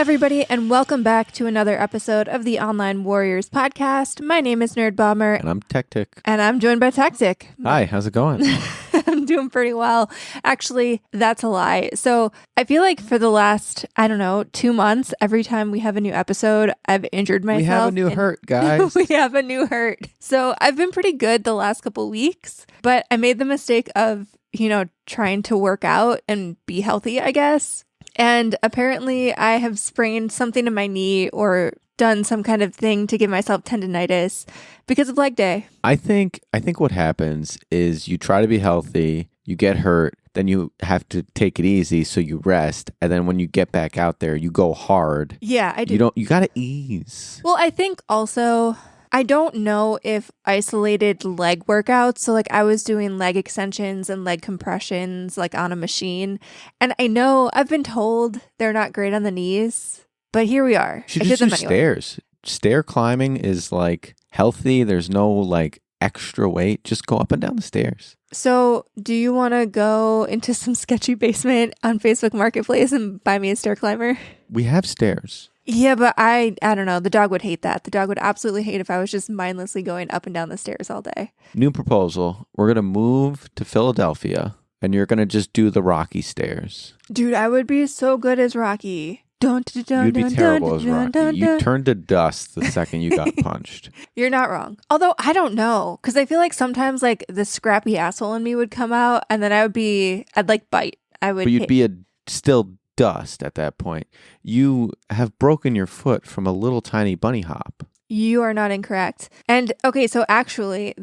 everybody, and welcome back to another episode of the Online Warriors podcast. My name is Nerdbomber. And I'm Techtic. And I'm joined by Techtic. Hi, how's it going? I'm doing pretty well. Actually, that's a lie. So I feel like for the last, 2 months, every time we have a new episode, I've injured myself. We have a new hurt, guys. We have a new hurt. So I've been pretty good the last couple weeks, but I made the mistake of, trying to work out and be healthy, I guess. And apparently I have sprained something in my knee or done some kind of thing to give myself tendinitis because of leg day. I think what happens is you try to be healthy, you get hurt, then you have to take it easy, so you rest, and then when you get back out there, you go hard. Yeah, I do. You got to ease. Well, I think also, I don't know if isolated leg workouts, so like I was doing leg extensions and leg compressions like on a machine, and I know I've been told they're not great on the knees, but here we are. You should just do stairs. Stair climbing is like healthy. There's no like extra weight. Just go up and down the stairs. So do you want to go into some sketchy basement on Facebook Marketplace and buy me a stair climber? We have stairs. Yeah, but I don't know. The dog would hate that. The dog would absolutely hate if I was just mindlessly going up and down the stairs all day. New proposal. We're going to move to Philadelphia, and you're going to just do the Rocky stairs. Dude, I would be so good as Rocky. You'd be terrible as Rocky. You turned to dust the second you got punched. You're not wrong. Although, I don't know. Because I feel like sometimes like the scrappy asshole in me would come out, and then I'd like bite. But you'd be still dust at that point. You have broken your foot from a little tiny bunny hop. You are not incorrect. And okay, so actually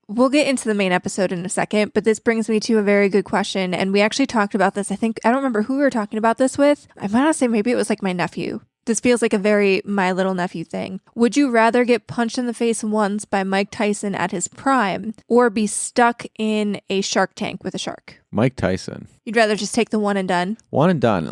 we'll get into the main episode in a second, but this brings me to a very good question. And we actually talked about this. I don't remember who we were talking about this with. I might not say maybe it was like my nephew. This feels like a very My Little Nephew thing. Would you rather get punched in the face once by Mike Tyson at his prime or be stuck in a shark tank with a shark? Mike Tyson. You'd rather just take the one and done? One and done.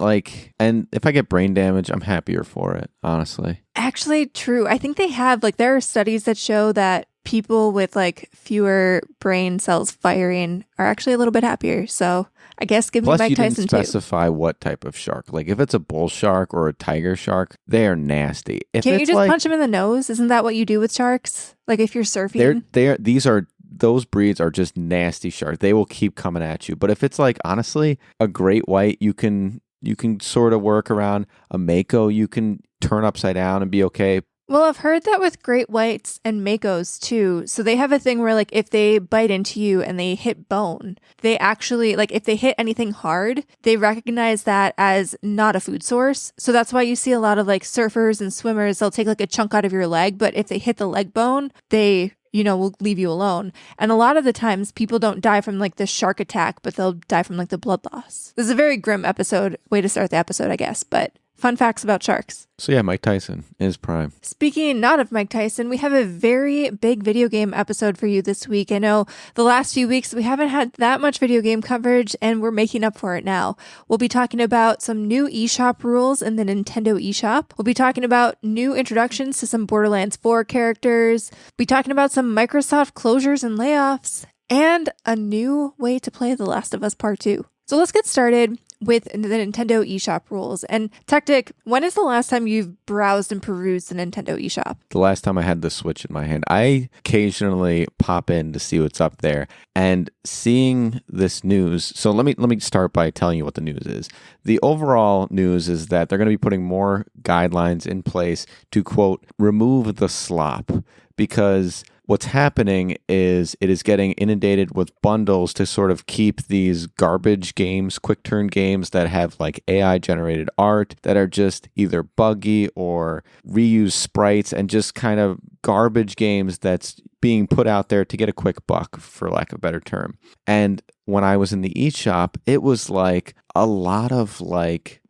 And if I get brain damage, I'm happier for it, honestly. Actually, true. I think they have, there are studies that show that people with fewer brain cells firing are actually a little bit happier. So I guess give me Mike Tyson too. Plus, you didn't specify what type of shark. Like if it's a bull shark or a tiger shark, they are nasty. Can't you just punch them in the nose? Isn't that what you do with sharks? Like if you're surfing? Those breeds are just nasty sharks. They will keep coming at you. But if it's honestly, a great white, you can sort of work around. A mako, you can turn upside down and be okay. Well, I've heard that with great whites and makos too. So they have a thing where if they bite into you and they hit bone, they actually if they hit anything hard, they recognize that as not a food source. So that's why you see a lot of surfers and swimmers, they'll take a chunk out of your leg, but if they hit the leg bone, they will leave you alone. And a lot of the times people don't die from the shark attack, but they'll die from the blood loss. This is a very grim way to start the episode, I guess, but fun facts about sharks. So yeah, Mike Tyson is prime. Speaking not of Mike Tyson, we have a very big video game episode for you this week. I know the last few weeks we haven't had that much video game coverage, and we're making up for it now. We'll be talking about some new eShop rules in the Nintendo eShop. We'll be talking about new introductions to some Borderlands 4 characters. We'll be talking about some Microsoft closures and layoffs, and a new way to play The Last of Us Part 2. So let's get started with the Nintendo eShop rules. And Techtic, when is the last time you've browsed and perused the Nintendo eShop? The last time I had the Switch in my hand. I occasionally pop in to see what's up there, and seeing this news. So let me start by telling you what the news is. The overall news is that they're going to be putting more guidelines in place to, quote, remove the slop, because what's happening is it is getting inundated with bundles to sort of keep these garbage games, quick turn games that have AI generated art that are just either buggy or reuse sprites and just kind of garbage games that's being put out there to get a quick buck, for lack of a better term. And when I was in the eShop, it was a lot of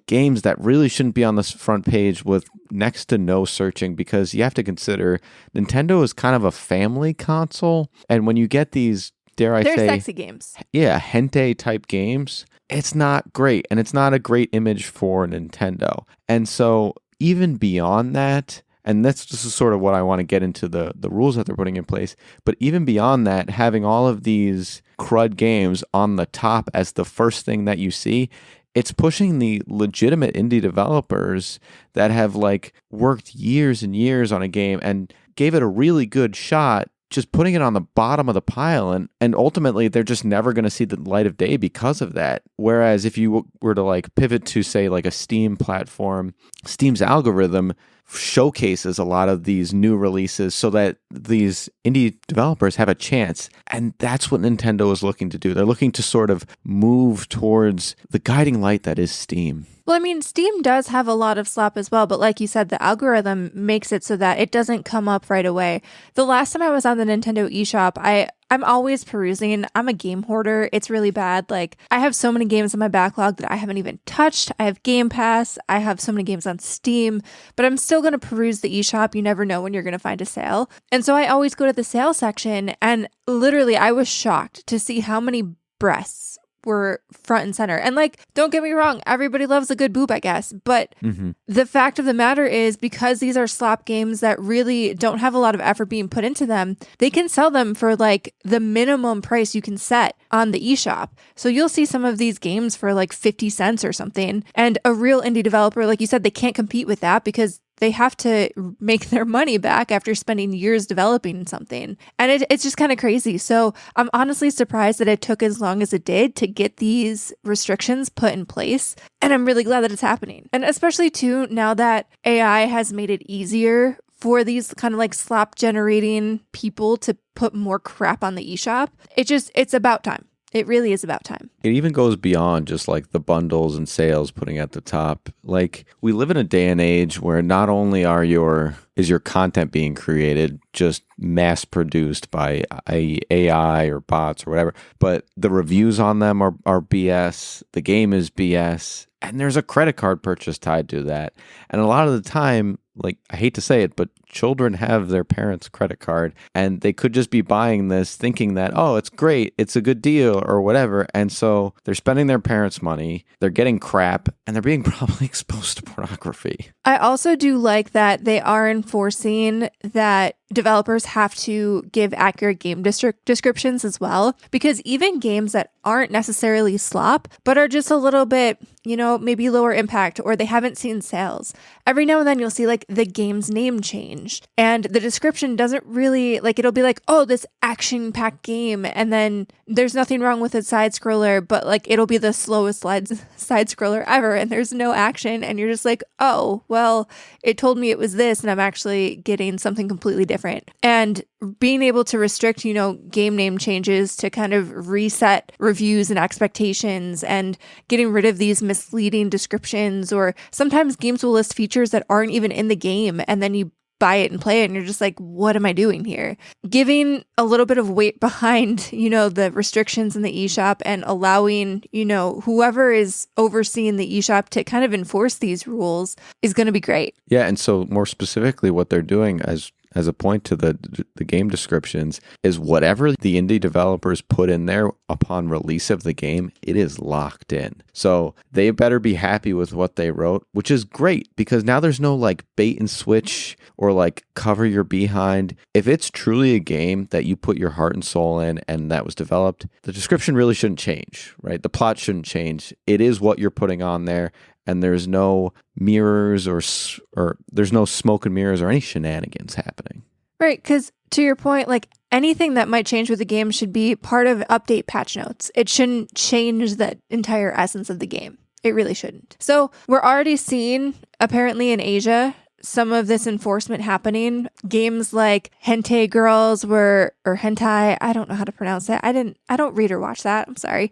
games that really shouldn't be on this front page with next to no searching, because you have to consider Nintendo is kind of a family console. And when you get these, they're sexy games. Yeah, hentai type games, it's not great. And it's not a great image for Nintendo. And so even beyond that, and this is sort of what I want to get into the rules that they're putting in place. But even beyond that, having all of these crud games on the top as the first thing that you see, it's pushing the legitimate indie developers that have like worked years and years on a game and gave it a really good shot, just putting it on the bottom of the pile, and ultimately they're just never going to see the light of day because of that. Whereas if you were to like pivot to say like a Steam platform, Steam's algorithm showcases a lot of these new releases so that these indie developers have a chance. And that's what Nintendo is looking to do. They're looking to sort of move towards the guiding light that is Steam. Well, I mean, Steam does have a lot of slop as well, but like you said, the algorithm makes it so that it doesn't come up right away. The last time I was on the Nintendo eShop, I'm always perusing. I'm a game hoarder. It's really bad. Like, I have so many games in my backlog that I haven't even touched. I have Game Pass. I have so many games on Steam, but I'm still going to peruse the eShop. You never know when you're going to find a sale. And so I always go to the sale section, and literally I was shocked to see how many breasts were front and center. And like, don't get me wrong, everybody loves a good boob, I guess. But the fact of the matter is, because these are slop games that really don't have a lot of effort being put into them, they can sell them for like the minimum price you can set on the eShop. So you'll see some of these games for like 50 cents or something. And a real indie developer, like you said, they can't compete with that because they have to make their money back after spending years developing something. And it's just kind of crazy. So I'm honestly surprised that it took as long as it did to get these restrictions put in place. And I'm really glad that it's happening. And especially too, now that AI has made it easier for these kind of like slop generating people to put more crap on the eShop, it's about time. It really is about time. It even goes beyond just like the bundles and sales putting at the top. Like, we live in a day and age where not only is your content being created just mass produced by AI or bots or whatever, but the reviews on them are BS. The game is BS. And there's a credit card purchase tied to that. And a lot of the time, like, I hate to say it, but children have their parents' credit card, and they could just be buying this thinking that, oh, it's great, it's a good deal or whatever. And so they're spending their parents' money, they're getting crap, and they're being probably exposed to pornography. I also do like that they are enforcing that developers have to give accurate game descriptions as well, because even games that aren't necessarily slop, but are just a little bit, maybe lower impact, or they haven't seen sales, every now and then you'll see like the game's name change, and the description doesn't really, like, it'll be like, oh, this action-packed game, and then there's nothing wrong with a side scroller, but like it'll be the slowest side scroller ever, and there's no action, and you're just like, oh, well, it told me it was this, and I'm actually getting something completely different. And being able to restrict, game name changes to kind of reset reviews and expectations, and getting rid of these misleading descriptions, or sometimes games will list features that aren't even in the game, and then you buy it and play it and you're just like, what am I doing here? Giving a little bit of weight behind, the restrictions in the eShop, and allowing, whoever is overseeing the eShop to kind of enforce these rules is going to be great. Yeah, and so more specifically what they're doing as a point to the game descriptions is whatever the indie developers put in there upon release of the game, it is locked in. So they better be happy with what they wrote, which is great, because now there's no like bait and switch or like cover your behind. If it's truly a game that you put your heart and soul in and that was developed, the description really shouldn't change, right? The plot shouldn't change. It is what you're putting on there. And there's no mirrors or there's no smoke and mirrors or any shenanigans happening. Right, because to your point, like, anything that might change with the game should be part of update patch notes. It shouldn't change the entire essence of the game. It really shouldn't. So we're already seeing, apparently in Asia, some of this enforcement happening. Games like Hentai Girls or Hentai, I don't know how to pronounce that. I don't read or watch that. I'm sorry.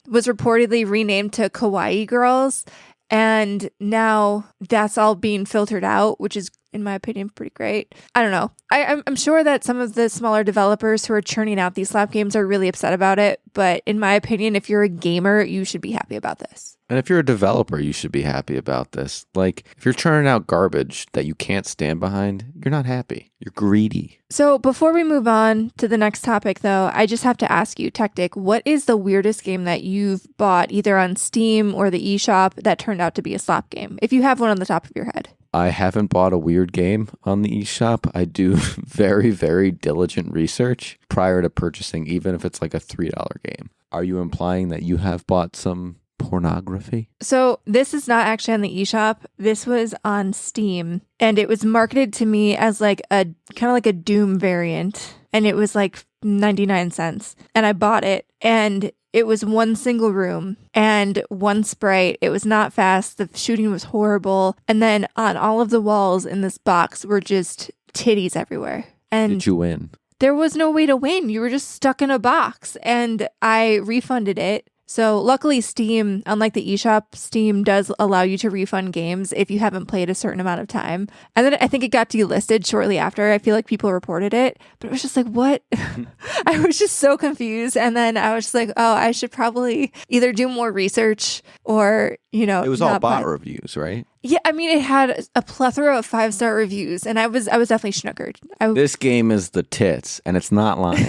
Was reportedly renamed to Kawaii Girls. And now that's all being filtered out, which is, in my opinion, pretty great. I don't know. I'm sure that some of the smaller developers who are churning out these slap games are really upset about it. But in my opinion, if you're a gamer, you should be happy about this. And if you're a developer, you should be happy about this. Like, if you're churning out garbage that you can't stand behind, you're not happy. You're greedy. So before we move on to the next topic, though, I just have to ask you, Techtic, what is the weirdest game that you've bought either on Steam or the eShop that turned out to be a slop game? If you have one on the top of your head. I haven't bought a weird game on the eShop. I do very, very diligent research prior to purchasing, even if it's like a $3 game. Are you implying that you have bought some pornography? So this is not actually on the eShop. This was on Steam, and it was marketed to me as like a kind of like a Doom variant, and it was like 99 cents. And I bought it, and it was one single room and one sprite. It was not fast. The shooting was horrible. And then on all of the walls in this box were just titties everywhere. And did you win? There was no way to win. You were just stuck in a box, and I refunded it. So luckily Steam, unlike the eShop, Steam does allow you to refund games if you haven't played a certain amount of time. And then I think it got delisted shortly after. I feel like people reported it, but it was just like, what? I was just so confused. And then I was just like, oh, I should probably either do more research or, you know. It was all bot reviews, right? Yeah, I mean, it had a plethora of 5-star reviews, and I was definitely schnookered. This game is the tits, and it's not lying.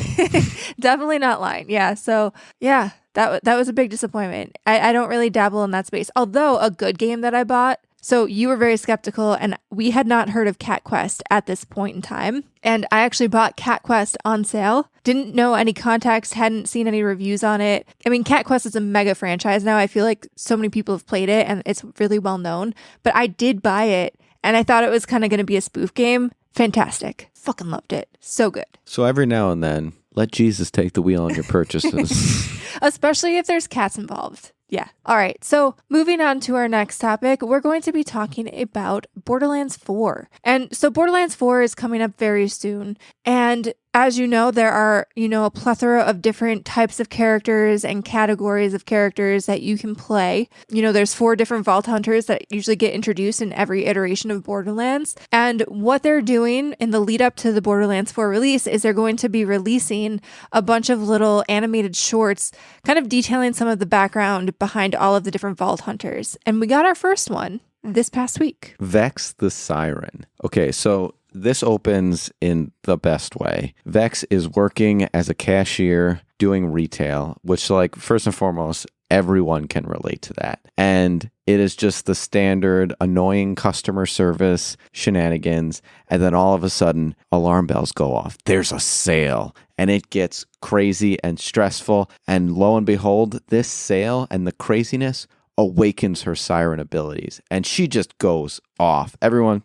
Definitely not lying. Yeah, so yeah, that was a big disappointment. I don't really dabble in that space. Although a good game that I bought. So you were very skeptical, and we had not heard of Cat Quest at this point in time. And I actually bought Cat Quest on sale. Didn't know any context, hadn't seen any reviews on it. I mean, Cat Quest is a mega franchise now. I feel like so many people have played it, and it's really well known. But I did buy it, and I thought it was kind of going to be a spoof game. Fantastic. Fucking loved it. So good. So every now and then, let Jesus take the wheel on your purchases. Especially if there's cats involved. Yeah. All right. So moving on to our next topic, we're going to be talking about Borderlands 4. And so Borderlands 4 is coming up very soon. And as you know, there are, a plethora of different types of characters and categories of characters that you can play. There's 4 different Vault Hunters that usually get introduced in every iteration of Borderlands. And what they're doing in the lead up to the Borderlands 4 release is they're going to be releasing a bunch of little animated shorts, kind of detailing some of the background behind all of the different Vault Hunters. And we got our first one this past week. Vex the Siren. Okay, so this opens in the best way. Vex is working as a cashier doing retail, which, like, first and foremost, everyone can relate to that. And it is just the standard annoying customer service shenanigans. And then all of a sudden, alarm bells go off. There's a sale. And it gets crazy and stressful. And lo and behold, this sale and the craziness awakens her siren abilities. And she just goes off. Everyone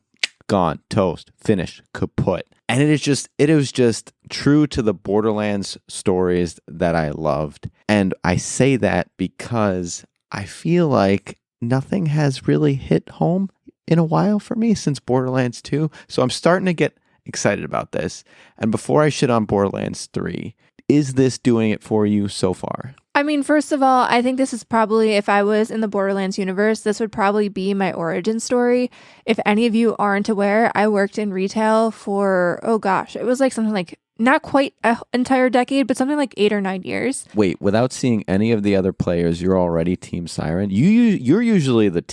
gone, toast, finished, kaput. And it was just true to the Borderlands stories that I loved. And I say that because I feel like nothing has really hit home in a while for me since Borderlands 2. So I'm starting to get excited about this. And before I shit on Borderlands 3, is this doing it for you so far? I mean, first of all, I think this is probably, if I was in the Borderlands universe, this would probably be my origin story. If any of you aren't aware, I worked in retail for, it was like something like, not quite an entire decade, but something like 8 or 9 years. Wait, without seeing any of the other players, you're already Team Siren? You're usually the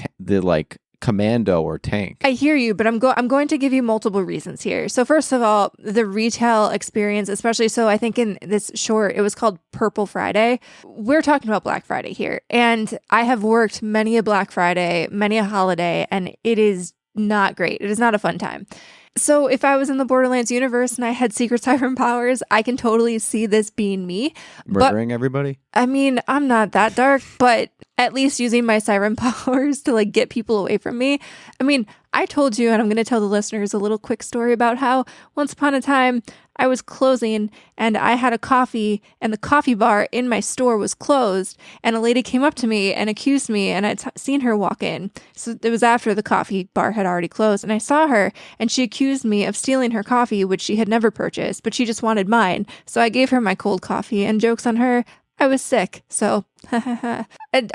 commando or tank. I hear you, but I'm going to give you multiple reasons here. So first of all, the retail experience, especially, so I think in this short, it was called Purple Friday. We're talking about Black Friday here. And I have worked many a Black Friday, many a holiday, and it is not great. It is not a fun time. So if I was in the Borderlands universe and I had secret siren powers, I can totally see this being me. Murdering everybody? I mean, I'm not that dark, but at least using my siren powers to get people away from me. I mean, I told you, and I'm going to tell the listeners a little quick story about how once upon a time I was closing and I had a coffee and the coffee bar in my store was closed, and a lady came up to me and accused me, and I'd seen her walk in. So it was after the coffee bar had already closed, and I saw her and she accused me of stealing her coffee, which she had never purchased, but she just wanted mine. So I gave her my cold coffee, and jokes on her, I was sick. So and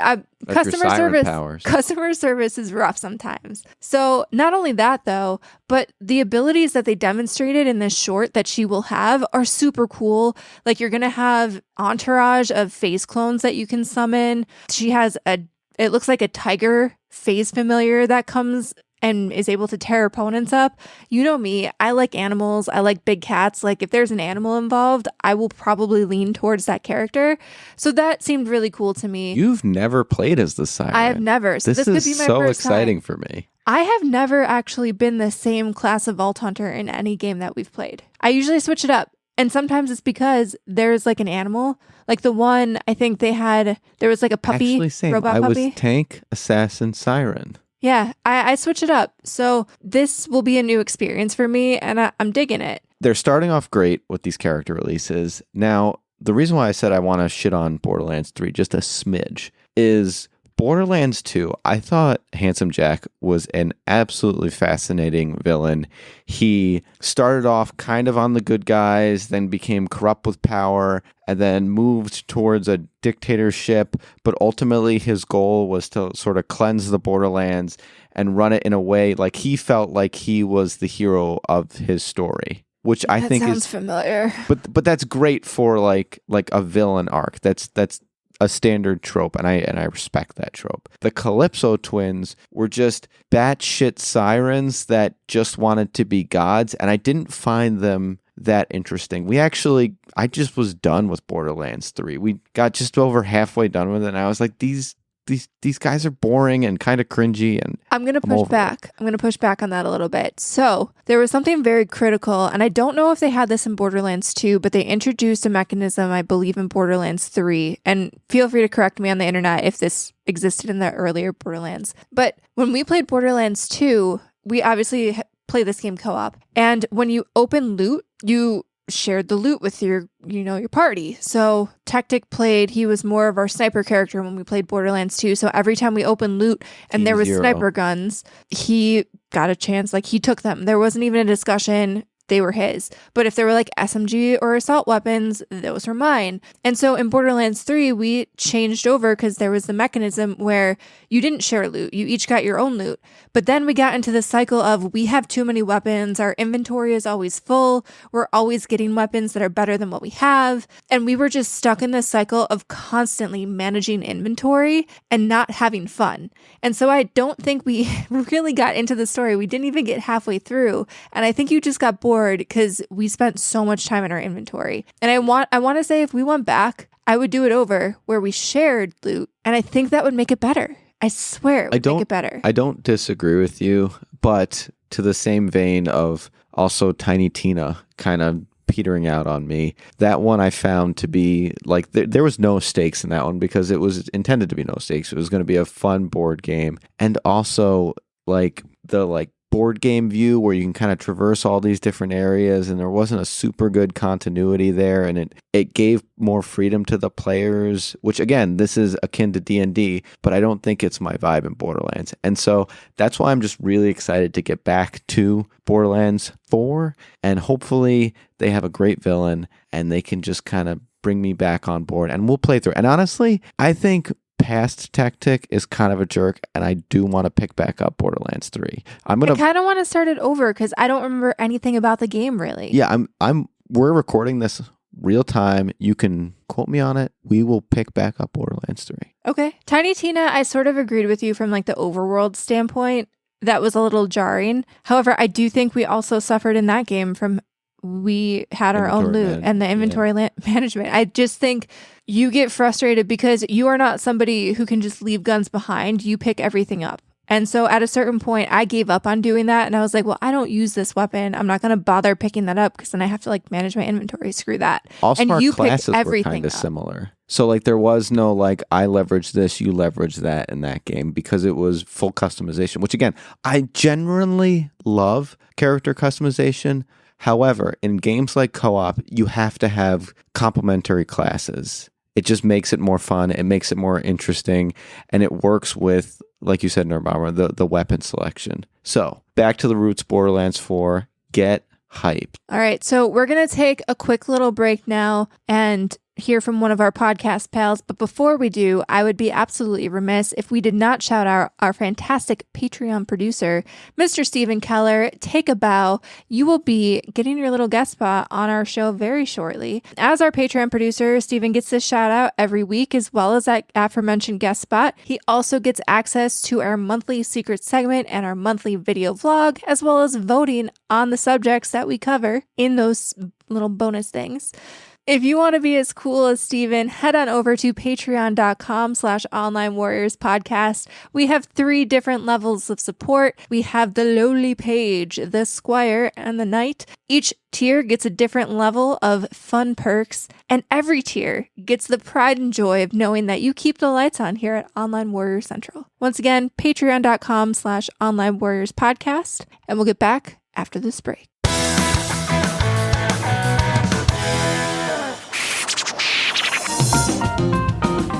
customer service is rough sometimes. So not only that though, but the abilities that they demonstrated in this short that she will have are super cool. Like, you're going to have entourage of phase clones that you can summon. She has it looks like a tiger phase familiar that comes and is able to tear opponents up. You know me, I like animals. I like big cats. Like, if there's an animal involved, I will probably lean towards that character. So that seemed really cool to me. You've never played as the siren. I have never. So this could be my so first exciting time. For me. I have never actually been the same class of Vault Hunter in any game that we've played. I usually switch it up. And sometimes it's because there's like an animal. Like the one, I think there was like a puppy, Actually, same. robot I puppy. was tank, assassin, siren. Yeah, I switch it up. So this will be a new experience for me, and I'm digging it. They're starting off great with these character releases. Now, the reason why I said I want to shit on Borderlands 3 just a smidge is Borderlands 2, I thought Handsome Jack was an absolutely fascinating villain. He started off kind of on the good guys, then became corrupt with power, and then moved towards a dictatorship. But ultimately, his goal was to sort of cleanse the Borderlands and run it in a way like he felt like he was the hero of his story. Which I think sounds familiar. But that's great for like a villain arc. That's a standard trope, and I respect that trope. The Calypso twins were just batshit sirens that just wanted to be gods, and I didn't find them that interesting. I just was done with Borderlands 3. We got just over halfway done with it, and I was like, these guys are boring and kind of cringy, and I'm going to push back. I'm going to push back on that a little bit. So there was something very critical, and I don't know if they had this in Borderlands 2, but they introduced a mechanism, I believe, in Borderlands 3. And feel free to correct me on the internet if this existed in the earlier Borderlands. But when we played Borderlands 2, we obviously play this game co-op. And when you open loot, you shared the loot with your party. So Techtic he was more of our sniper character when we played Borderlands 2. So every time we opened loot and there was sniper guns, he got a chance, like he took them. There wasn't even a discussion. They were his. But if there were like SMG or assault weapons, those were mine. And so in Borderlands 3, we changed over because there was the mechanism where you didn't share loot. You each got your own loot. But then we got into the cycle of we have too many weapons. Our inventory is always full. We're always getting weapons that are better than what we have. And we were just stuck in this cycle of constantly managing inventory and not having fun. And so I don't think we really got into the story. We didn't even get halfway through. And I think you just got bored because we spent so much time in our inventory. And I want to say if we went back, I would do it over where we shared loot. And I think that would make it better. I swear it would make it better. I don't disagree with you, but to the same vein of also Tiny Tina kind of petering out on me, that one I found to be like there was no stakes in that one because it was intended to be no stakes. It was going to be a fun board game, and also like the board game view where you can kind of traverse all these different areas, and there wasn't a super good continuity there, and it gave more freedom to the players, which again, this is akin to D&D, but I don't think it's my vibe in Borderlands. And so that's why I'm just really excited to get back to Borderlands 4, and hopefully they have a great villain and they can just kind of bring me back on board and we'll play through. And honestly, I think past Techtic is kind of a jerk, and I do want to pick back up Borderlands 3. I kind of want to start it over because I don't remember anything about the game really. Yeah, we're recording this real time. You can quote me on it. We will pick back up Borderlands 3. Okay. Tiny Tina, I sort of agreed with you from like the overworld standpoint. That was a little jarring. However, I do think we also suffered in that game from we had our own loot and the inventory management. I just think you get frustrated because you are not somebody who can just leave guns behind. You pick everything up. And so at a certain point, I gave up on doing that. And I was like, well, I don't use this weapon. I'm not going to bother picking that up because then I have to like manage my inventory. Screw that. Also, and our you classes picked everything were kind of up. similar. So like there was no like I leverage this, you leverage that in that game because it was full customization, which again, I genuinely love character customization. However, in games like co-op, you have to have complementary classes. It just makes it more fun. It makes it more interesting. And it works with, like you said, Nerdbomber, the weapon selection. So back to the roots, Borderlands 4. Get hyped. All right. So we're going to take a quick little break now and hear from one of our podcast pals. But before we do, I would be absolutely remiss if we did not shout out our fantastic Patreon producer, Mr. Stephen Keller. Take a bow. You will be getting your little guest spot on our show very shortly. As our Patreon producer, Stephen gets this shout out every week, as well as that aforementioned guest spot. He also gets access to our monthly secret segment and our monthly video vlog, as well as voting on the subjects that we cover in those little bonus things. If you want to be as cool as Steven, head on over to patreon.com/onlinewarriorspodcast. We have 3 different levels of support. We have the lowly page, the squire, and the knight. Each tier gets a different level of fun perks, and every tier gets the pride and joy of knowing that you keep the lights on here at Online Warrior Central. Once again, patreon.com/onlinewarriorspodcast, and we'll get back after this break.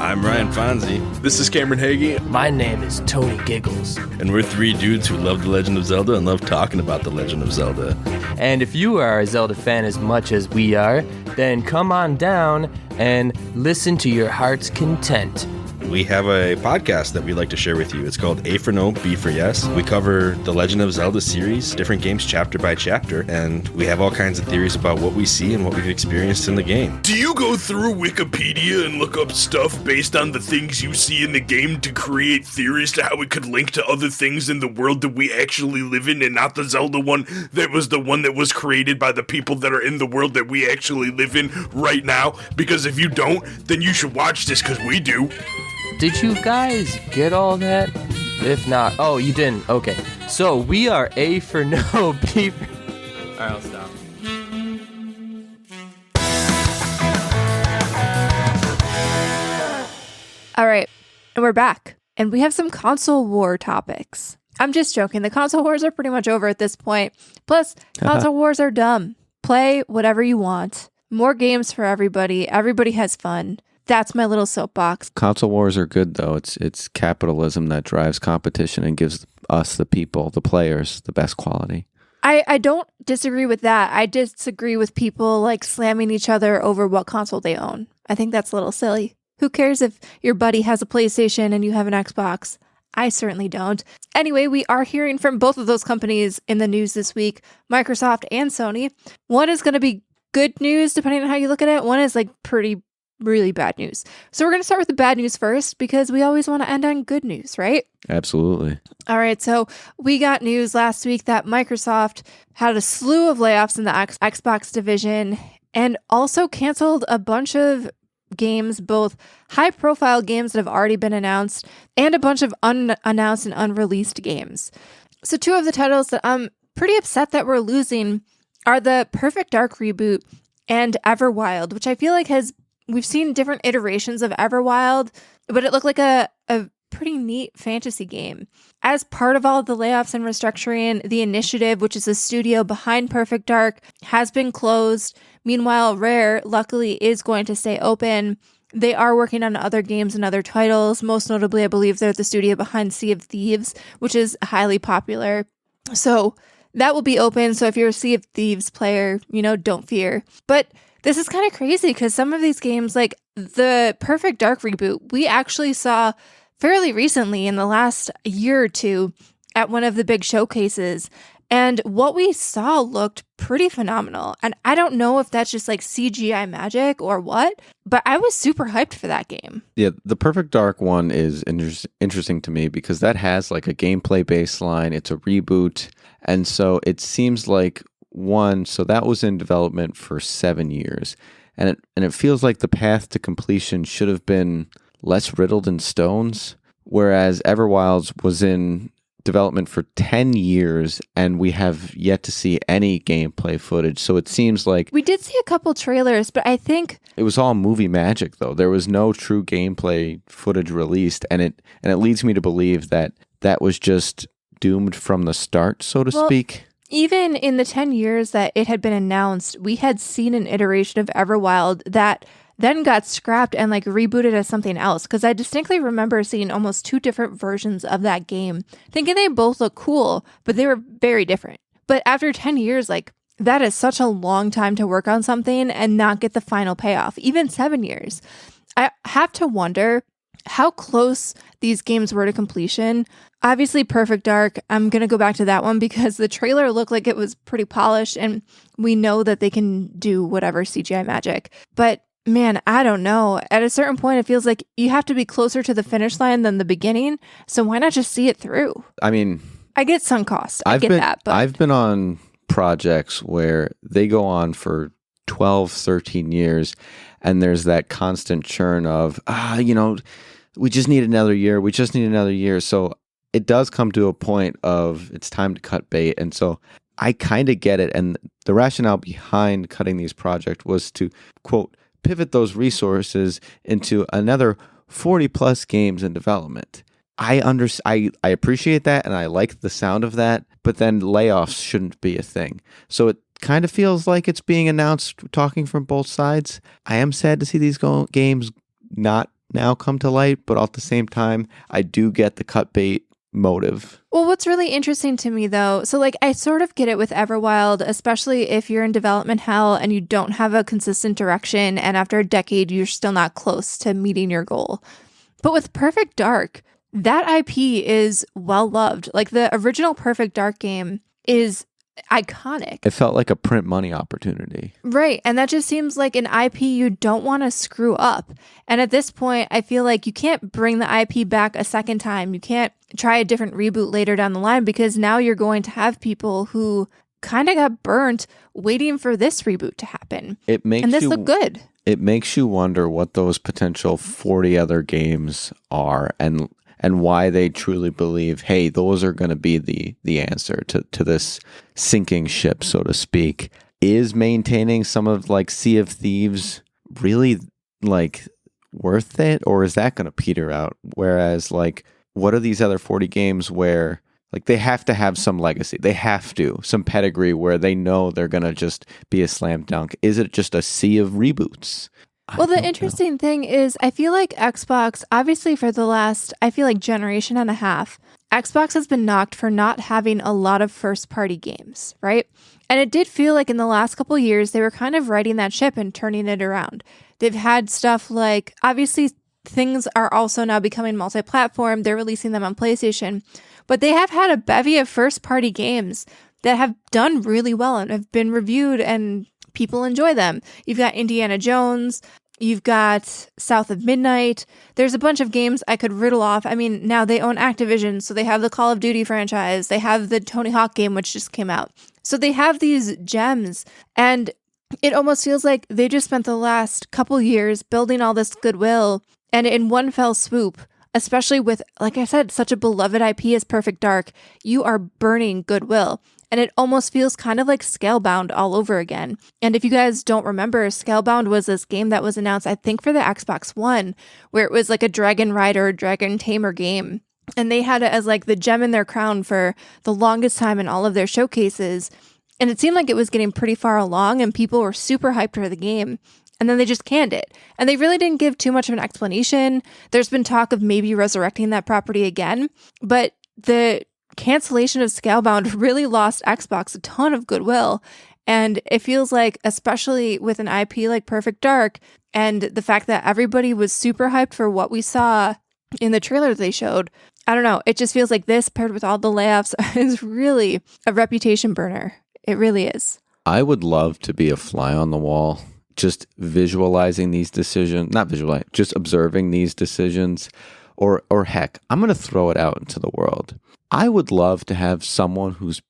I'm Ryan Fonzie. This is Cameron Hagee. My name is Tony Giggles. And we're 3 dudes who love The Legend of Zelda and love talking about The Legend of Zelda. And if you are a Zelda fan as much as we are, then come on down and listen to your heart's content. We have a podcast that we like to share with you. It's called A for No, B for Yes. We cover the Legend of Zelda series, different games chapter by chapter, and we have all kinds of theories about what we see and what we've experienced in the game. Do you go through Wikipedia and look up stuff based on the things you see in the game to create theories to how it could link to other things in the world that we actually live in, and not the Zelda one that was the one that was created by the people that are in the world that we actually live in right now? Because if you don't, then you should watch this, because we do. Did you guys get all that? If not, oh, you didn't. Okay. So we are A for No, B for... All right, I'll stop. All right, and we're back. And we have some console war topics. I'm just joking. The console wars are pretty much over at this point. Plus, console wars are dumb. Play whatever you want. More games for everybody. Everybody has fun. That's my little soapbox. Console wars are good, though. It's capitalism that drives competition and gives us, the people, the players, the best quality. I don't disagree with that. I disagree with people like slamming each other over what console they own. I think that's a little silly. Who cares if your buddy has a PlayStation and you have an Xbox? I certainly don't. Anyway, we are hearing from both of those companies in the news this week, Microsoft and Sony. One is going to be good news, depending on how you look at it. One is like really bad news. So we're going to start with the bad news first, because we always want to end on good news, right? Absolutely. All right. So we got news last week that Microsoft had a slew of layoffs in the Xbox division and also canceled a bunch of games, both high profile games that have already been announced and a bunch of unannounced and unreleased games. So 2 of the titles that I'm pretty upset that we're losing are the Perfect Dark reboot and Everwild, which I feel like we've seen different iterations of Everwild, but it looked like a pretty neat fantasy game. As part of all of the layoffs and restructuring, the Initiative, which is the studio behind Perfect Dark, has been closed. Meanwhile, Rare, luckily, is going to stay open. They are working on other games and other titles. Most notably, I believe they're the studio behind Sea of Thieves, which is highly popular. So that will be open. So if you're a Sea of Thieves player, don't fear. But this is kind of crazy because some of these games, like the Perfect Dark reboot, we actually saw fairly recently in the last year or 2 at one of the big showcases. And what we saw looked pretty phenomenal. And I don't know if that's just like CGI magic or what, but I was super hyped for that game. Yeah, the Perfect Dark one is interesting to me because that has like a gameplay baseline. It's a reboot. And so it seems like so that was in development for 7 years. And it feels like the path to completion should have been less riddled in stones, whereas Everwilds was in development for 10 years and we have yet to see any gameplay footage. So it seems like we did see a couple trailers, but I think it was all movie magic, though. There was no true gameplay footage released, and it leads me to believe that was just doomed from the start, so to speak. Even in the 10 years that it had been announced, we had seen an iteration of Everwild that then got scrapped and like rebooted as something else. Because I distinctly remember seeing almost 2 different versions of that game, thinking they both look cool, but they were very different. But after 10 years, like that is such a long time to work on something and not get the final payoff. Even 7 years. I have to wonder how close these games were to completion. Obviously, Perfect Dark, I'm going to go back to that one because the trailer looked like it was pretty polished and we know that they can do whatever CGI magic. But man, I don't know. At a certain point, it feels like you have to be closer to the finish line than the beginning. So why not just see it through? I mean, I get sunk cost. I get that. But I've been on projects where they go on for 12, 13 years. And there's that constant churn of, we just need another year. We just need another year. So it does come to a point of it's time to cut bait. And so I kind of get it. And the rationale behind cutting these projects was to, quote, pivot those resources into another 40 plus games in development. I appreciate that, and I like the sound of that, but then layoffs shouldn't be a thing. So it kind of feels like it's being announced, talking from both sides. I am sad to see these games not now come to light, but at the same time, I do get the cut bait motive. Well, what's really interesting to me though, so like I sort of get it with Everwild, especially if you're in development hell and you don't have a consistent direction, and after a decade, you're still not close to meeting your goal. But with Perfect Dark, that IP is well loved. Like the original Perfect Dark game is iconic. It felt like a print money opportunity. Right. And that just seems like an IP you don't want to screw up. And at this point, I feel like you can't bring the IP back a second time. You can't try a different reboot later down the line, because now you're going to have people who kind of got burnt waiting for this reboot to happen. And this looked good. It makes you wonder what those potential 40 other games are, and why they truly believe, hey, those are going to be the answer to this sinking ship, so to speak. Is maintaining some of like Sea of Thieves really like worth it, or is that going to peter out? Whereas like, what are these other 40 games where like they have to have some legacy? They have to, some pedigree where they know they're going to just be a slam dunk. Is it just a sea of reboots? Well, the interesting thing is, I feel like Xbox, obviously for the last, I feel like generation and a half, Xbox has been knocked for not having a lot of first-party games, right? And it did feel like in the last couple of years, they were kind of riding that ship and turning it around. They've had stuff like, obviously, things are also now becoming multi-platform. They're releasing them on PlayStation. But they have had a bevy of first-party games that have done really well and have been reviewed, and people enjoy them. You've got Indiana Jones. You've got South of Midnight. There's a bunch of games I could riddle off. I mean, now they own Activision, so they have the Call of Duty franchise. They have the Tony Hawk game, which just came out. So they have these gems, and it almost feels like they just spent the last couple years building all this goodwill, and in one fell swoop, especially with, like I said, such a beloved IP as Perfect Dark, you are burning goodwill. And it almost feels kind of like Scalebound all over again. And if you guys don't remember, Scalebound was this game that was announced, I think, for the Xbox One, where it was like a Dragon Rider, Dragon Tamer game. And they had it as like the gem in their crown for the longest time in all of their showcases. And it seemed like it was getting pretty far along and people were super hyped for the game. And then they just canned it. And they really didn't give too much of an explanation. There's been talk of maybe resurrecting that property again. But the cancellation of Scalebound really lost Xbox a ton of goodwill. And it feels like, especially with an IP like Perfect Dark, and the fact that everybody was super hyped for what we saw in the trailer they showed, I don't know, it just feels like this paired with all the layoffs is really a reputation burner. It really is. I would love to be a fly on the wall, just visualizing these decisions, not visualize, just observing these decisions, or heck, I'm going to throw it out into the world. I would love to have someone who's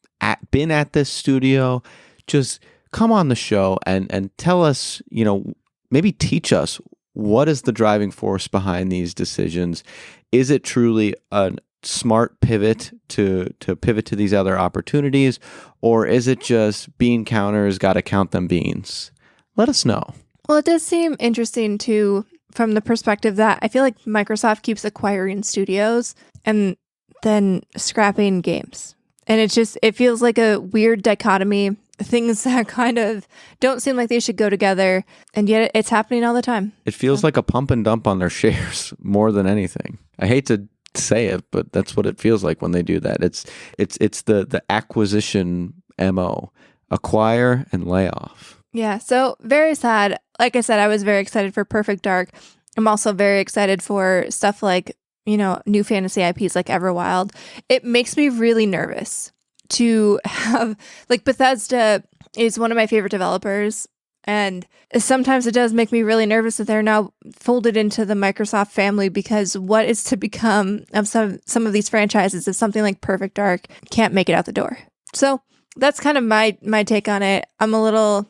been at this studio just come on the show and tell us, maybe teach us, what is the driving force behind these decisions? Is it truly a smart pivot to pivot to these other opportunities, or is it just bean counters, got to count them beans? Let us know. Well, it does seem interesting too, from the perspective that I feel like Microsoft keeps acquiring studios and then scrapping games. And it feels like a weird dichotomy, things that kind of don't seem like they should go together, and yet it's happening all the time. It feels like a pump and dump on their shares more than anything. I hate to say it, but that's what it feels like when they do that. It's the acquisition MO, acquire and lay off. Yeah, so very sad. Like I said, I was very excited for Perfect Dark. I'm also very excited for stuff like, new fantasy IPs like Everwild. It makes me really nervous to have, like, Bethesda is one of my favorite developers, and sometimes it does make me really nervous that they're now folded into the Microsoft family, because what is to become of some of these franchises if something like Perfect Dark can't make it out the door? So that's kind of my take on it. I'm a little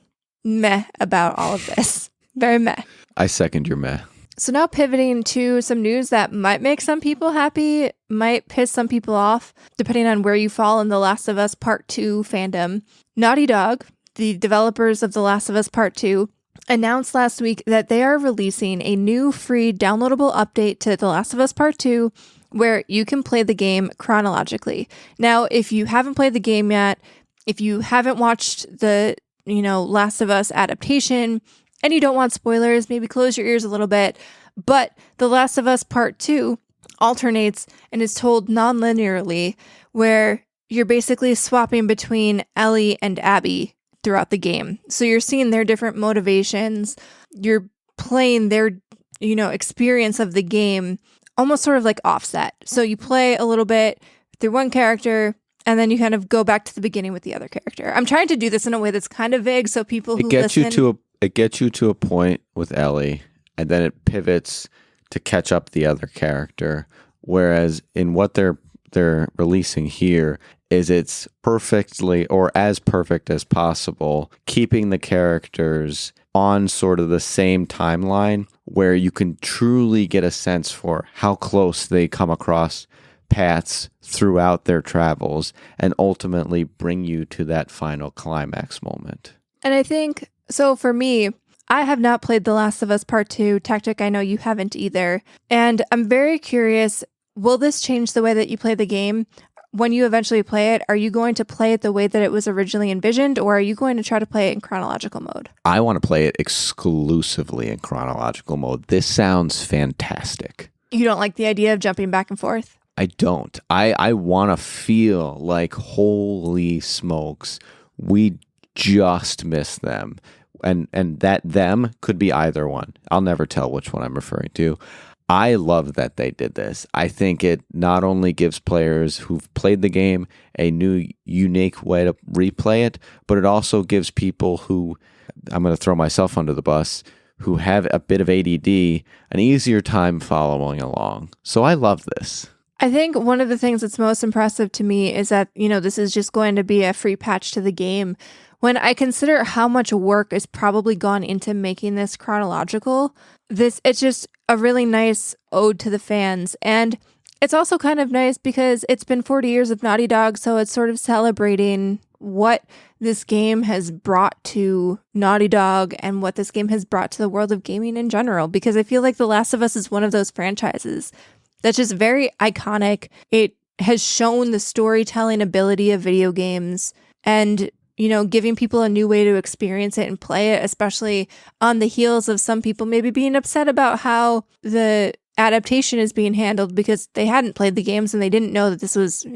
meh about all of this. Very meh. I second your meh. So now pivoting to some news that might make some people happy, might piss some people off, depending on where you fall in The Last of Us Part 2 fandom. Naughty Dog, the developers of The Last of Us Part 2, announced last week that they are releasing a new free downloadable update to The Last of Us Part 2 where you can play the game chronologically. Now, if you haven't played the game yet, if you haven't watched the, Last of Us adaptation, and you don't want spoilers, maybe close your ears a little bit. But The Last of Us Part 2 alternates and is told non-linearly, where you're basically swapping between Ellie and Abby throughout the game. So you're seeing their different motivations. You're playing their, experience of the game almost sort of like offset. So you play a little bit through one character, and then you kind of go back to the beginning with the other character. I'm trying to do this in a way that's kind of vague, so people who listen... It gets you to a point with Ellie, and then it pivots to catch up the other character. Whereas in what they're releasing here is it's perfectly, or as perfect as possible, keeping the characters on sort of the same timeline where you can truly get a sense for how close they come across paths throughout their travels and ultimately bring you to that final climax moment. And I think... So for me, I have not played The Last of Us Part 2. Techtic, I know you haven't either. And I'm very curious, will this change the way that you play the game? When you eventually play it, are you going to play it the way that it was originally envisioned, or are you going to try to play it in chronological mode? I want to play it exclusively in chronological mode. This sounds fantastic. You don't like the idea of jumping back and forth? I don't. I want to feel like, holy smokes, we just missed them. And that them could be either one. I'll never tell which one I'm referring to. I love that they did this. I think it not only gives players who've played the game a new, unique way to replay it, but it also gives people who, I'm going to throw myself under the bus, who have a bit of ADD, an easier time following along. So I love this. I think one of the things that's most impressive to me is that, this is just going to be a free patch to the game. When I consider how much work has probably gone into making this chronological, it's just a really nice ode to the fans. And it's also kind of nice because it's been 40 years of Naughty Dog, so it's sort of celebrating what this game has brought to Naughty Dog and what this game has brought to the world of gaming in general. Because I feel like The Last of Us is one of those franchises that's just very iconic. It has shown the storytelling ability of video games and giving people a new way to experience it and play it, especially on the heels of some people maybe being upset about how the adaptation is being handled because they hadn't played the games and they didn't know that this was,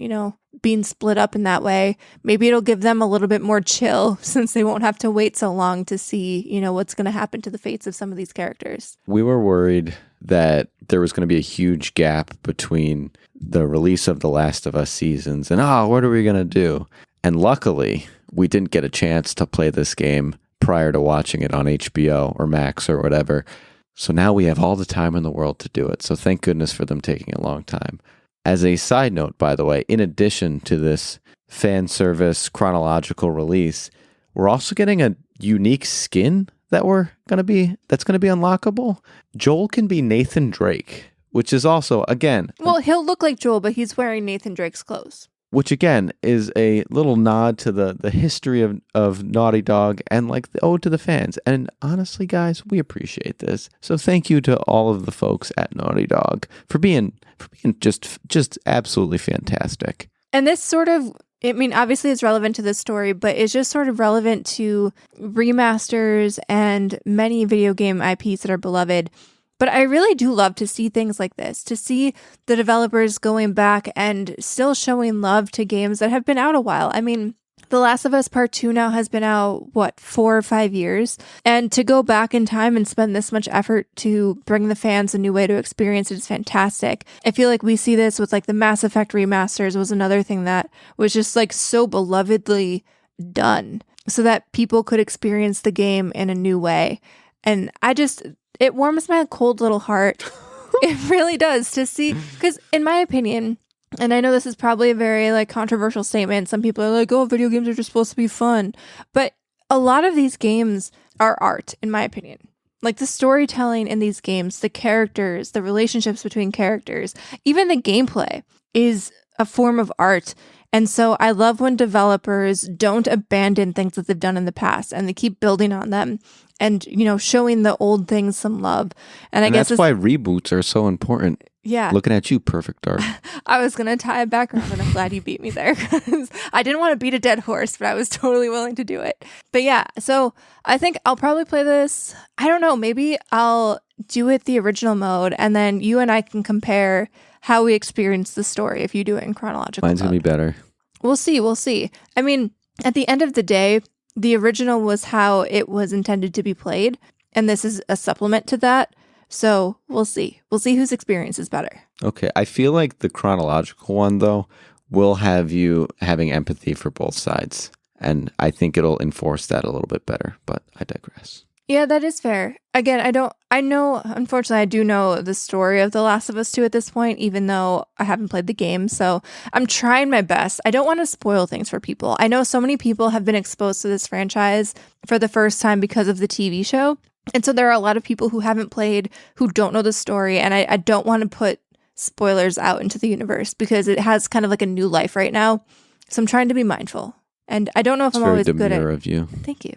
being split up in that way. Maybe it'll give them a little bit more chill since they won't have to wait so long to see, what's going to happen to the fates of some of these characters. We were worried that there was going to be a huge gap between the release of The Last of Us seasons and, what are we going to do? And luckily, we didn't get a chance to play this game prior to watching it on HBO or Max or whatever. So now we have all the time in the world to do it. So thank goodness for them taking a long time. As a side note, by the way, in addition to this fan service chronological release, we're also getting a unique skin that's going to be unlockable. Joel can be Nathan Drake, which is also, again... Well, he'll look like Joel, but he's wearing Nathan Drake's clothes. Which, again, is a little nod to the history of Naughty Dog and like the ode to the fans. And honestly, guys, we appreciate this. So thank you to all of the folks at Naughty Dog for being just absolutely fantastic. And this sort of, obviously it's relevant to this story, but it's just sort of relevant to remasters and many video game IPs that are beloved. But I really do love to see things like this, to see the developers going back and still showing love to games that have been out a while. The Last of Us Part 2 now has been out, 4 or 5 years? And to go back in time and spend this much effort to bring the fans a new way to experience it is fantastic. I feel like we see this with the Mass Effect remasters was another thing that was just so belovedly done so that people could experience the game in a new way. And it warms my cold little heart. It really does to see, because in my opinion, and I know this is probably a very controversial statement. Some people are like, oh, video games are just supposed to be fun. But a lot of these games are art, in my opinion. Like the storytelling in these games, the characters, the relationships between characters, even the gameplay is a form of art. And so I love when developers don't abandon things that they've done in the past and they keep building on them and, showing the old things some love. And I guess that's why reboots are so important. Yeah. Looking at you, Perfect Dark. I was going to tie it back around, and I'm glad you beat me there. I didn't want to beat a dead horse, but I was totally willing to do it. But yeah, so I think I'll probably play this. I don't know. Maybe I'll do it the original mode, and then you and I can compare how we experience the story if you do it in chronological. Mine's going to be better. We'll see. I mean, at the end of the day, the original was how it was intended to be played, and this is a supplement to that. So we'll see. We'll see whose experience is better. Okay. I feel like the chronological one, though, will have you having empathy for both sides. And I think it'll enforce that a little bit better, but I digress. Yeah, that is fair. Again, unfortunately, I do know the story of The Last of Us 2 at this point, even though I haven't played the game. So I'm trying my best. I don't want to spoil things for people. I know so many people have been exposed to this franchise for the first time because of the TV show. And so there are a lot of people who haven't played, who don't know the story, and I don't want to put spoilers out into the universe because it has kind of like a new life right now. So I'm trying to be mindful. And I don't know if I'm always good at... of you. Thank you.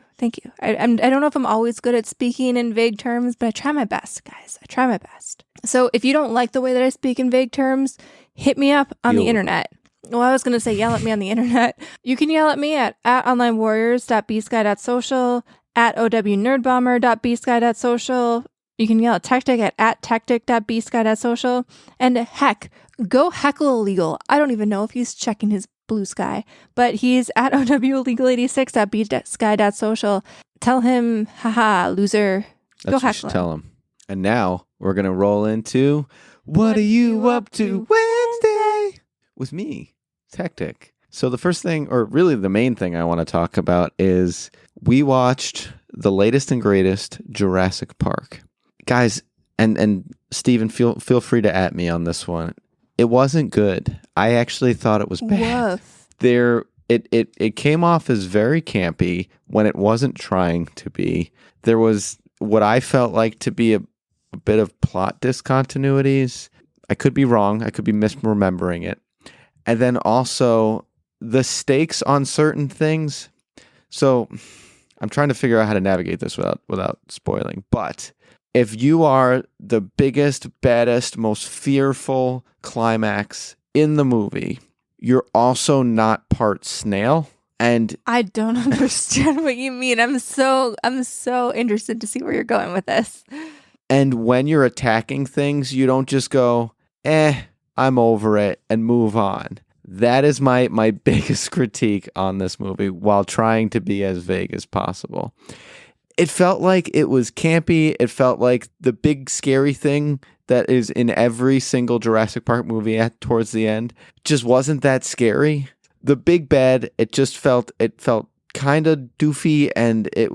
I don't know if I'm always good at speaking in vague terms, but I try my best, guys. I try my best. So if you don't like the way that I speak in vague terms, hit me up on the internet. Well, I was going to say yell at me on the internet. You can yell at me at onlinewarriors.bsky.social, at ownerdbomber.bsky.social. You can yell at Techtic at techtic.bsky.social. And heck, go heckle illegal. I don't even know if he's checking his blue sky, but he's at owlegal86.bsky.social. Tell him, haha, loser. Go heckle him. Tell him. And now we're going to roll into What Are You Up To Wednesday? With me, Techtic. So the first thing, or really the main thing I want to talk about is we watched the latest and greatest Jurassic Park. Guys, and Steven, feel free to at me on this one. It wasn't good. I actually thought it was bad. It came off as very campy when it wasn't trying to be. There was what I felt like to be a bit of plot discontinuities. I could be wrong. I could be misremembering it. And then also the stakes on certain things. So I'm trying to figure out how to navigate this without spoiling. But if you are the biggest, baddest, most fearful climax in the movie, you're also not part snail. And I don't understand what you mean. I'm so interested to see where you're going with this. And when you're attacking things, you don't just go, I'm over it and move on. That is my biggest critique on this movie while trying to be as vague as possible. It felt like it was campy. It felt like the big scary thing that is in every single Jurassic Park movie towards the end just wasn't that scary. The big bad, it felt kind of doofy, and it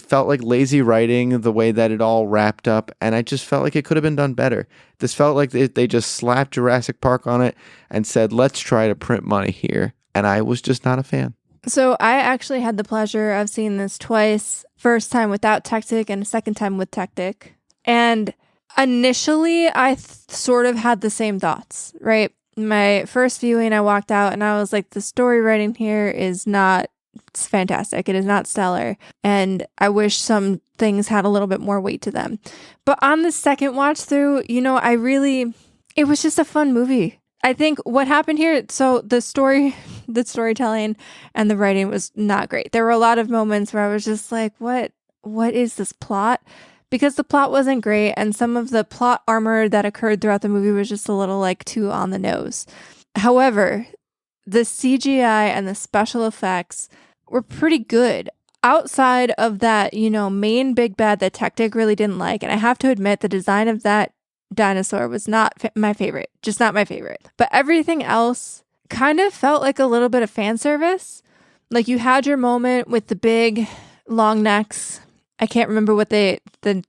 felt like lazy writing the way that it all wrapped up, and I just felt like it could have been done better. This felt like they just slapped Jurassic Park on it and said, let's try to print money here, and I was just not a fan. So I actually had the pleasure of seeing this twice. First time without Techtic and a second time with Techtic. And initially, I sort of had the same thoughts, right? My first viewing, I walked out and I was like, the story writing here is not fantastic. It is not stellar. And I wish some things had a little bit more weight to them. But on the second watch through, it was just a fun movie. I think what happened here, so the storytelling and the writing was not great. There were a lot of moments where I was just like, what is this plot? Because the plot wasn't great, and some of the plot armor that occurred throughout the movie was just a little like too on the nose. However, the CGI and the special effects were pretty good. Outside of that, main big bad that Techtic really didn't like, and I have to admit the design of that dinosaur was not my favorite, just not my favorite. But everything else kind of felt like a little bit of fan service. Like you had your moment with the big long necks I can't remember what the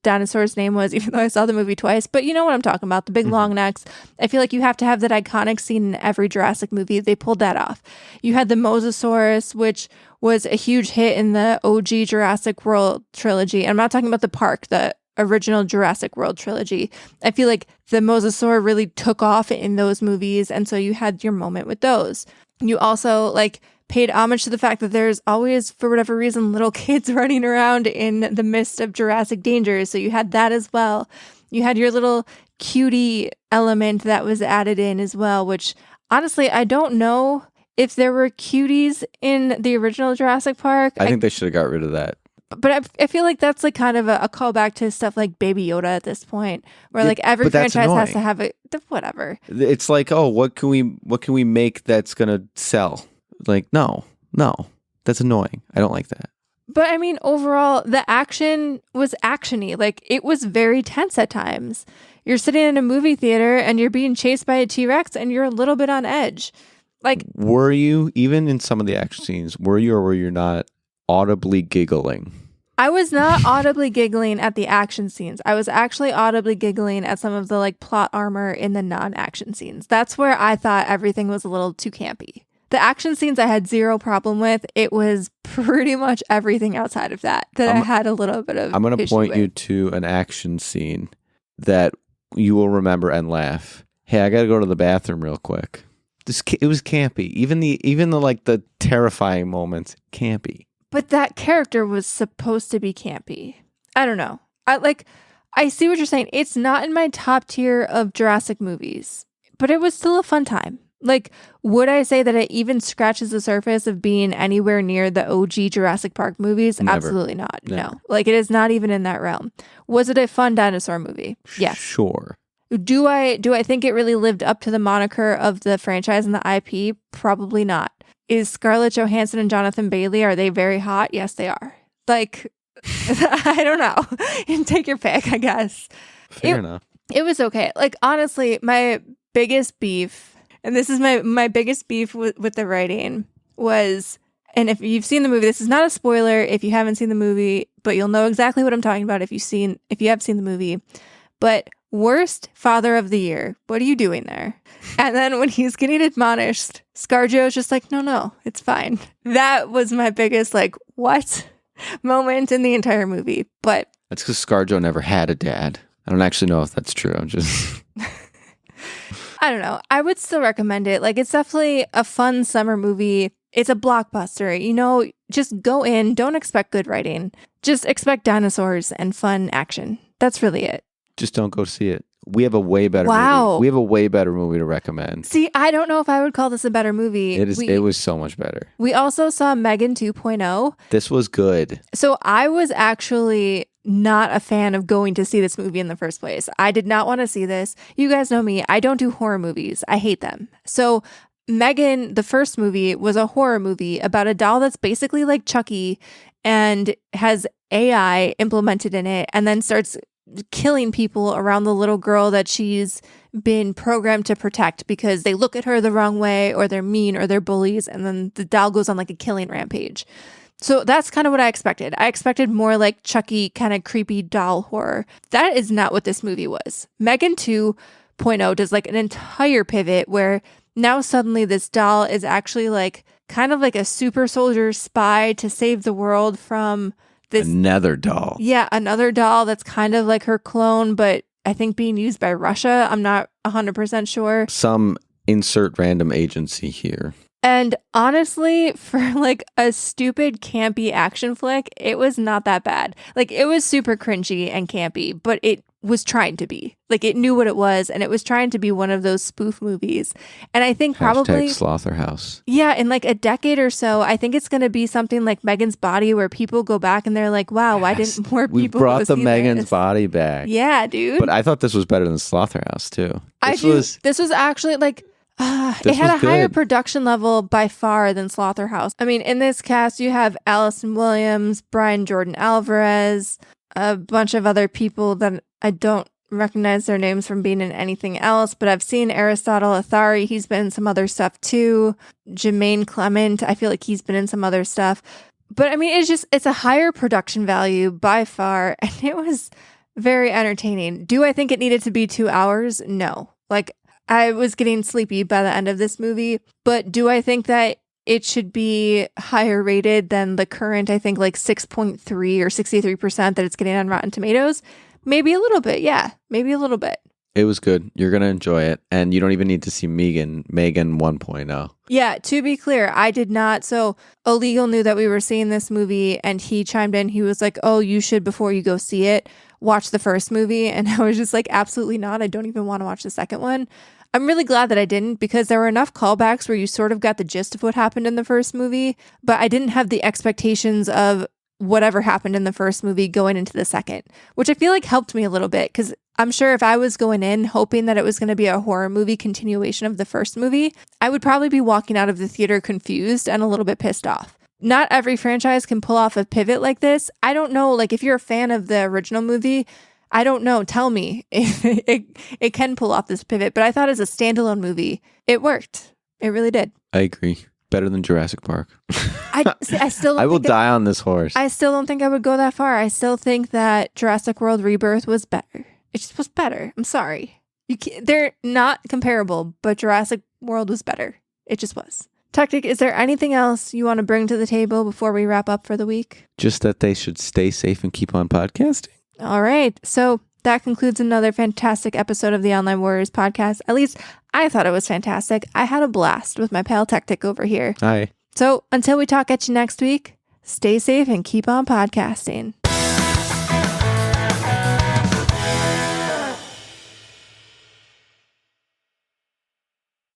dinosaur's name was, even though I saw the movie twice. But you know what I'm talking about, the big long necks. I feel like you have to have that iconic scene in every Jurassic movie. They pulled that off. You had the Mosasaurus, which was a huge hit in the OG Jurassic World trilogy. I'm not talking about the park, the original Jurassic World trilogy. I feel like the Mosasaur really took off in those movies, and so you had your moment with those. You also like paid homage to the fact that there's always, for whatever reason, little kids running around in the midst of Jurassic dangers. So you had that as well. You had your little cutie element that was added in as well, which honestly, I don't know if there were cuties in the original Jurassic Park. I think they should have got rid of that. But I feel like that's like kind of a callback to stuff like Baby Yoda at this point, where like every franchise has to have whatever. It's like, oh, what can we make that's gonna sell? Like, no, that's annoying. I don't like that. But I mean, overall, the action was actiony. Like, it was very tense at times. You're sitting in a movie theater and you're being chased by a T-Rex and you're a little bit on edge. Like, were you, even in some of the action scenes, were you or were you not audibly giggling? I was not audibly giggling at the action scenes. I was actually audibly giggling at some of the like plot armor in the non-action scenes. That's where I thought everything was a little too campy. The action scenes I had zero problem with. It was pretty much everything outside of that I had a little bit of. I'm going to point you to an action scene that you will remember and laugh. Hey, I got to go to the bathroom real quick. It was campy. Even the like the terrifying moments, campy. But that character was supposed to be campy. I don't know. I see what you're saying. It's not in my top tier of Jurassic movies, but it was still a fun time. Like, would I say that it even scratches the surface of being anywhere near the OG Jurassic Park movies? Never. Absolutely not. Never. No. Like, it is not even in that realm. Was it a fun dinosaur movie? Yes. Sure. Do I think it really lived up to the moniker of the franchise and the IP? Probably not. Is Scarlett Johansson and Jonathan Bailey, are they very hot? Yes, they are. Like, I don't know. Take your pick, I guess. Fair enough. It was okay. Like, honestly, my biggest beef, and this is my biggest beef with the writing, was, and if you've seen the movie, this is not a spoiler if you haven't seen the movie, but you'll know exactly what I'm talking about if you have seen the movie. But worst father of the year, what are you doing there? And then when he's getting admonished, ScarJo's just like, no, it's fine. That was my biggest, like, what moment in the entire movie. But that's because ScarJo never had a dad. I don't actually know if that's true. I'm just... I don't know. I would still recommend it. Like, it's definitely a fun summer movie. It's a blockbuster. You know, just go in. Don't expect good writing. Just expect dinosaurs and fun action. That's really it. Just don't go see it. We have a way better movie. We have a way better movie to recommend. See, I don't know if I would call this a better movie. It was so much better. We also saw Megan 2.0. This was good. So I was actually not a fan of going to see this movie in the first place. I did not want to see this. You guys know me. I don't do horror movies. I hate them. So Megan, the first movie, was a horror movie about a doll that's basically like Chucky and has AI implemented in it and then starts killing people around the little girl that she's been programmed to protect because they look at her the wrong way or they're mean or they're bullies, and then the doll goes on like a killing rampage. So that's kind of what I expected. I expected more like Chucky kind of creepy doll horror. That is not what this movie was. Megan 2.0 does like an entire pivot where now suddenly this doll is actually like kind of like a super soldier spy to save the world from another doll. Yeah, another doll that's kind of like her clone, but I think being used by Russia. I'm not 100% sure. Some insert random agency here. And honestly, for like a stupid campy action flick, it was not that bad. Like, it was super cringy and campy, but it was trying to be. Like, it knew what it was, and it was trying to be one of those spoof movies. And I think probably Slaughterhouse. Yeah, in like a decade or so, I think it's going to be something like Megan's Body, where people go back and they're like, "Wow, why didn't more people?" We brought the Megan's Body back. Yeah, dude. But I thought this was better than Slaughterhouse too. This was actually like. It had a higher production level by far than Slaughterhouse. I mean, in this cast, you have Allison Williams, Brian Jordan Alvarez, a bunch of other people that I don't recognize their names from being in anything else, but I've seen Aristotle Athari. He's been in some other stuff too. Jermaine Clement, I feel like he's been in some other stuff. But I mean, it's a higher production value by far, and it was very entertaining. Do I think it needed to be 2 hours? No. Like, I was getting sleepy by the end of this movie, but do I think that it should be higher rated than the current, I think, like 6.3 or 63% that it's getting on Rotten Tomatoes? Maybe a little bit, yeah. Maybe a little bit. It was good. You're going to enjoy it. And you don't even need to see Megan 1.0. Yeah, to be clear, I did not. So Illegal knew that we were seeing this movie and he chimed in. He was like, oh, you should, before you go see it, watch the first movie. And I was just like, absolutely not. I don't even want to watch the second one. I'm really glad that I didn't, because there were enough callbacks where you sort of got the gist of what happened in the first movie, but I didn't have the expectations of whatever happened in the first movie going into the second, which I feel like helped me a little bit, because I'm sure if I was going in hoping that it was going to be a horror movie continuation of the first movie, I would probably be walking out of the theater confused and a little bit pissed off. Not every franchise can pull off a pivot like this. I don't know, like if you're a fan of the original movie, I don't know, tell me if it can pull off this pivot, but I thought as a standalone movie, it worked. It really did. I agree. Better than Jurassic Park. I still don't I will die on this horse. I still don't think I would go that far. I still think that Jurassic World Rebirth was better. It just was better. I'm sorry. They're not comparable, but Jurassic World was better. It just was. Techtic, is there anything else you want to bring to the table before we wrap up for the week? Just that they should stay safe and keep on podcasting. All right. So that concludes another fantastic episode of the Online Warriors podcast. At least I thought it was fantastic. I had a blast with my pal Techtic over here. Hi. So until we talk at you next week, stay safe and keep on podcasting.